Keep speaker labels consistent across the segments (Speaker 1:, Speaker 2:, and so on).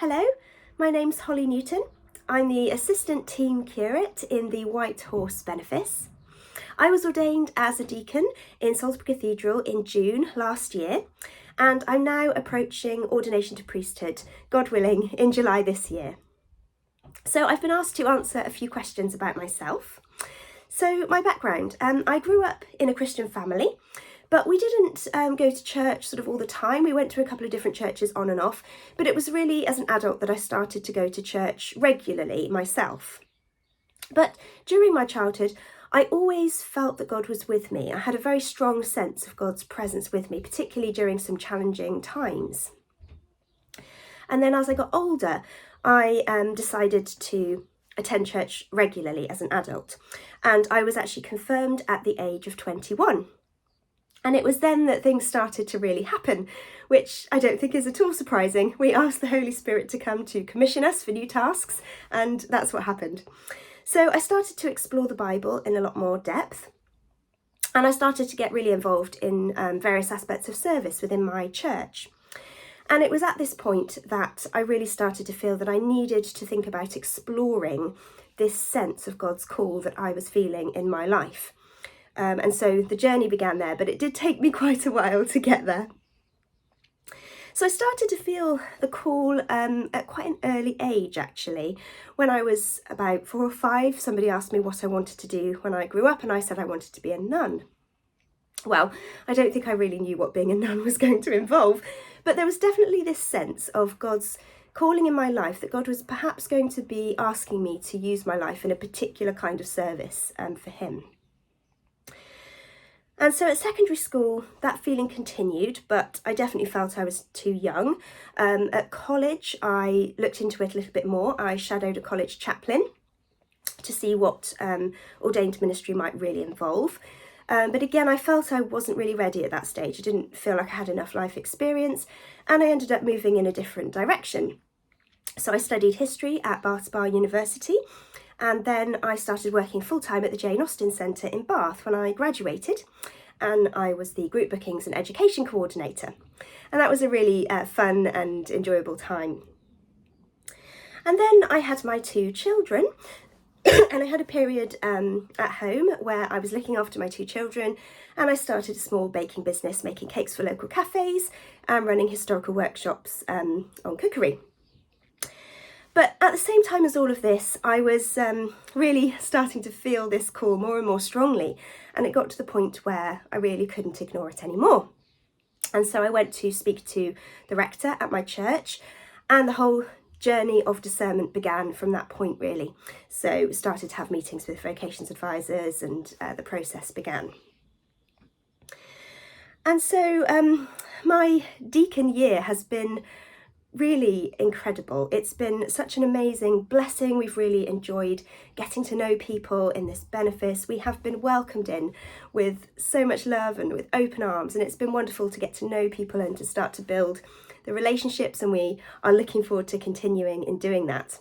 Speaker 1: Hello, my name's Holly Newton. I'm the Assistant Team Curate in the White Horse Benefice. I was ordained as a deacon in Salisbury Cathedral in June last year, and I'm now approaching ordination to priesthood, God willing, in July this year. So I've been asked to answer a few questions about myself. So my background, I grew up in a Christian family, but we didn't go to church sort of all the time. We went to a couple of different churches on and off, but it was really as an adult that I started to go to church regularly myself. But during my childhood, I always felt that God was with me. I had a very strong sense of God's presence with me, particularly during some challenging times. And then as I got older, I decided to attend church regularly as an adult. And I was actually confirmed at the age of 21. And it was then that things started to really happen, which I don't think is at all surprising. We asked the Holy Spirit to come to commission us for new tasks, and that's what happened. So I started to explore the Bible in a lot more depth, and I started to get really involved in various aspects of service within my church. And it was at this point that I really started to feel that I needed to think about exploring this sense of God's call that I was feeling in my life. And so the journey began there, but it did take me quite a while to get there. So I started to feel the call at quite an early age, actually. When I was about 4 or 5, somebody asked me what I wanted to do when I grew up, and I said I wanted to be a nun. Well, I don't think I really knew what being a nun was going to involve, but there was definitely this sense of God's calling in my life, that God was perhaps going to be asking me to use my life in a particular kind of service for him. And so at secondary school, that feeling continued, but I definitely felt I was too young. At college, I looked into it a little bit more. I shadowed a college chaplain to see what ordained ministry might really involve. But again, I felt I wasn't really ready at that stage. I didn't feel like I had enough life experience, and I ended up moving in a different direction. So I studied history at Bath University, and then I started working full-time at the Jane Austen Centre in Bath when I graduated, and I was the group bookings and education coordinator. And that was a really fun and enjoyable time. And then I had my 2 children, and I had a period at home where I was looking after my 2 children, and I started a small baking business, making cakes for local cafes and running historical workshops on cookery. But at the same time as all of this, I was really starting to feel this call more and more strongly, and it got to the point where I really couldn't ignore it anymore. And so I went to speak to the rector at my church, and the whole journey of discernment began from that point, really. So started to have meetings with vocations advisors, and the process began. And so my deacon year has been really incredible. It's been such an amazing blessing. We've really enjoyed getting to know people in this benefice. We have been welcomed in with so much love and with open arms, and it's been wonderful to get to know people and to start to build the relationships, and we are looking forward to continuing in doing that.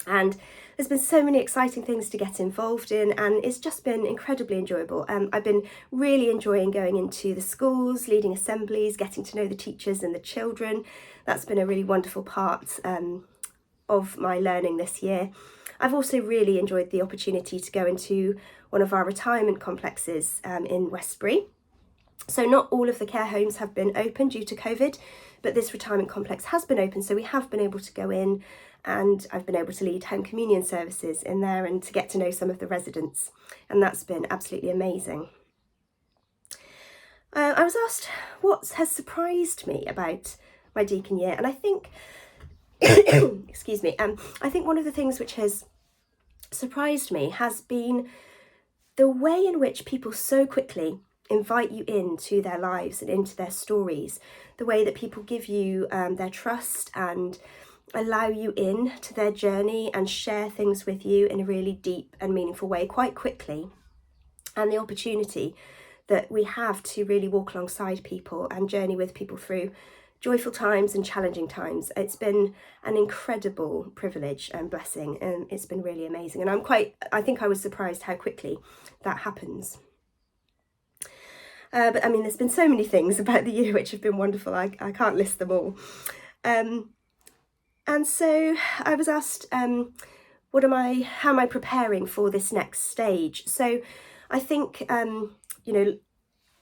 Speaker 1: And there's been so many exciting things to get involved in, and it's just been incredibly enjoyable. I've been really enjoying going into the schools, leading assemblies, getting to know the teachers and the children. That's been a really wonderful part of my learning this year. I've also really enjoyed the opportunity to go into one of our retirement complexes in Westbury. So not all of the care homes have been open due to COVID, but this retirement complex has been open, so we have been able to go in, and I've been able to lead home communion services in there and to get to know some of the residents, and that's been absolutely amazing. I was asked what has surprised me about my deacon year, and I think, excuse me, I think one of the things which has surprised me has been the way in which people so quickly invite you into their lives and into their stories, the way that people give you their trust and allow you in to their journey and share things with you in a really deep and meaningful way quite quickly, and the opportunity that we have to really walk alongside people and journey with people through joyful times and challenging times. It's been an incredible privilege and blessing, and it's been really amazing, and I think I was surprised how quickly that happens. But I mean, there's been so many things about the year which have been wonderful. I can't list them all. And so I was asked, how am I preparing for this next stage? So I think,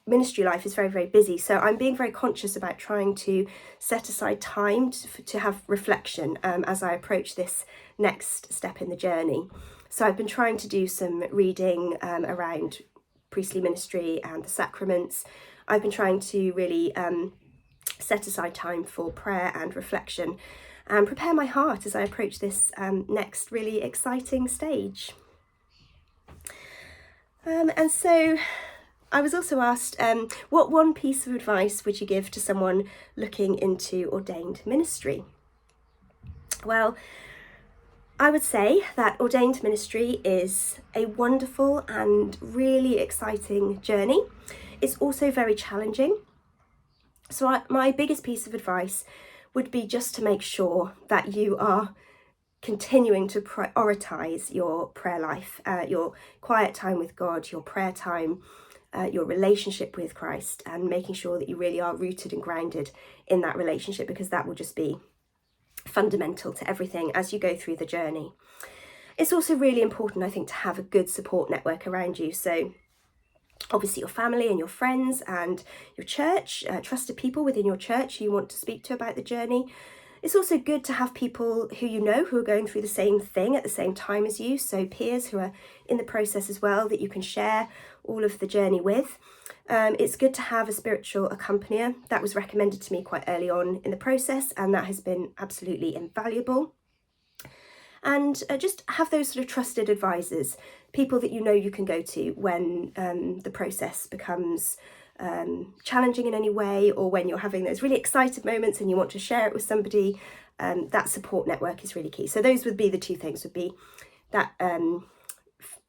Speaker 1: ministry life is very, very busy. So I'm being very conscious about trying to set aside time to have reflection as I approach this next step in the journey. So I've been trying to do some reading around priestly ministry and the sacraments. I've been trying to really set aside time for prayer and reflection and prepare my heart as I approach this next really exciting stage. And so I was also asked, what one piece of advice would you give to someone looking into ordained ministry? Well, I would say that ordained ministry is a wonderful and really exciting journey. It's also very challenging. So my biggest piece of advice would be just to make sure that you are continuing to prioritise your prayer life, your quiet time with God, your prayer time, your relationship with Christ, and making sure that you really are rooted and grounded in that relationship, because that will just be fundamental to everything as you go through the journey. It's also really important, I think, to have a good support network around you. So obviously your family and your friends and your church, trusted people within your church who you want to speak to about the journey. It's also good to have people who you know who are going through the same thing at the same time as you, so peers who are in the process as well that you can share all of the journey with. It's good to have a spiritual accompanier. That was recommended to me quite early on in the process, and that has been absolutely invaluable. And just have those sort of trusted advisors, people that you know you can go to when the process becomes challenging in any way, or when you're having those really excited moments and you want to share it with somebody. That support network is really key. So those would be the two things, would be that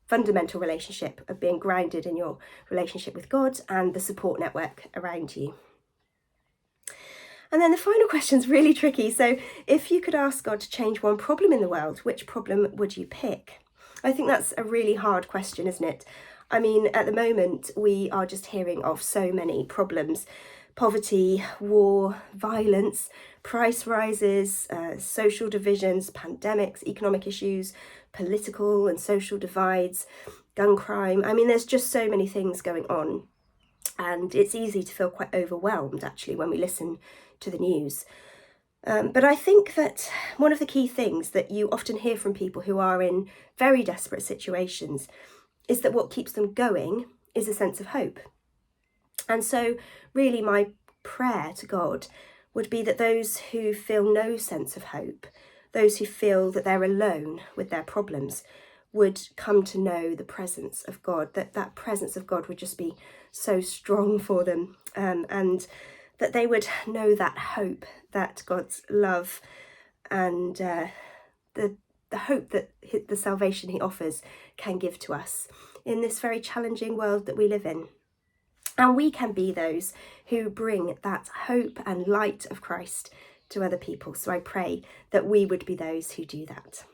Speaker 1: fundamental relationship of being grounded in your relationship with God, and the support network around you. And then the final question is really tricky. So if you could ask God to change one problem in the world, which problem would you pick? I think that's a really hard question, isn't it? I mean, at the moment, we are just hearing of so many problems: poverty, war, violence, price rises, social divisions, pandemics, economic issues, political and social divides, gun crime. I mean, there's just so many things going on. And it's easy to feel quite overwhelmed, actually, when we listen to the news. But I think that one of the key things that you often hear from people who are in very desperate situations is that what keeps them going is a sense of hope. And so really my prayer to God would be that those who feel no sense of hope, those who feel that they're alone with their problems, would come to know the presence of God, that presence of God would just be so strong for them, and that they would know that hope, that God's love, and the hope that the salvation he offers can give to us in this very challenging world that we live in. And we can be those who bring that hope and light of Christ to other people. So I pray that we would be those who do that.